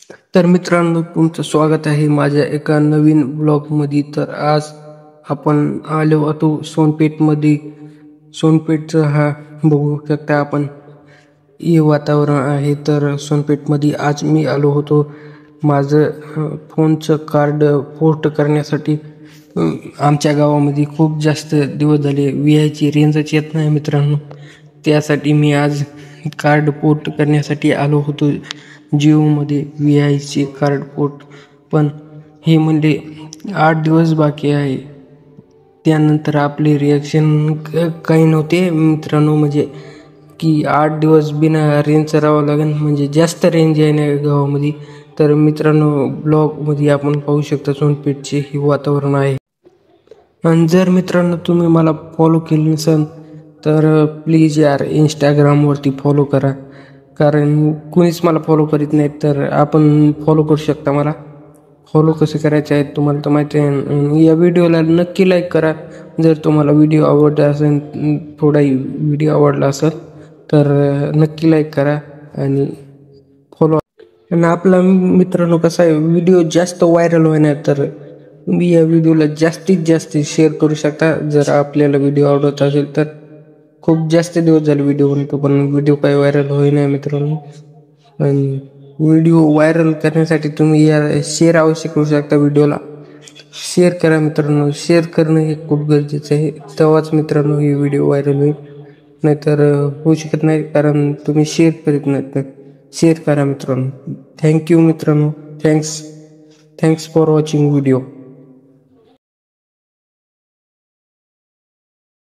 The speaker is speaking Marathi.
तर मित्रांनो, तुमचं स्वागत आहे माझ्या एका नवीन ब्लॉगमध्ये. तर आज आपण आलो होतो सोनपेठमध्ये. सोनपेठचं हा बघू शकता आपण, हे वातावरण आहे. तर सोनपेठमध्ये आज मी आलो होतो माझं फोनचं कार्ड पोर्ट करण्यासाठी. आमच्या गावामध्ये खूप जास्त दिवस झाले VI रेंजच येत नाही मित्रांनो. त्यासाठी मी आज कार्ड पोर्ट करण्यासाठी आलो होतो जिओमध्ये VIचे कार्ड पोर्ट. पण हे म्हणले 8 दिवस बाकी आहे. त्यानंतर आपले रिॲक्शन काही नव्हते मित्रांनो, म्हणजे की 8 दिवस बिना रेंजचं राहावं लागेल, म्हणजे जास्त रेंज आहे ना गावामध्ये. तर मित्रांनो, ब्लॉगमध्ये आपण पाहू शकता सोनपेठचे हे वातावरण आहे. आणि जर मित्रांनो तुम्ही मला फॉलो केलं नसेल तर प्लीज यार इंस्टाग्रामवरती फॉलो करा, कारण कुणीच मला फॉलो करीत नाही. तर आपण फॉलो करू शकता मला. फॉलो कसे करायचे आहेत तुम्हाला तर माहिती आहे. या व्हिडिओला नक्की लाईक करा जर तुम्हाला व्हिडिओ आवडला असेल, थोडाही व्हिडिओ आवडला असेल तर नक्की लाईक करा आणि फॉलो. आणि आपला मित्रांनो कसा आहे, व्हिडिओ जास्त व्हायरल होणार तर तुम्ही या व्हिडिओला जास्तीत जास्त शेअर करू शकता. जर आपल्याला व्हिडिओ आवडत असेल तर. खूप जास्त दिवस झाले व्हिडिओ बनतो पण व्हिडिओ काही व्हायरल होईना मित्रांनो. आणि व्हिडिओ व्हायरल करण्यासाठी तुम्ही या शेअर अवश्य करू शकता. व्हिडिओला शेअर करा मित्रांनो. शेअर करणं हे खूप गरजेचं आहे, तेव्हाच मित्रांनो हे व्हिडिओ व्हायरल होईल. नाहीतर होऊ शकत नाही, कारण तुम्ही शेअर करीत नाहीत. शेअर करा मित्रांनो. थँक्यू मित्रांनो. Thanks for watching video.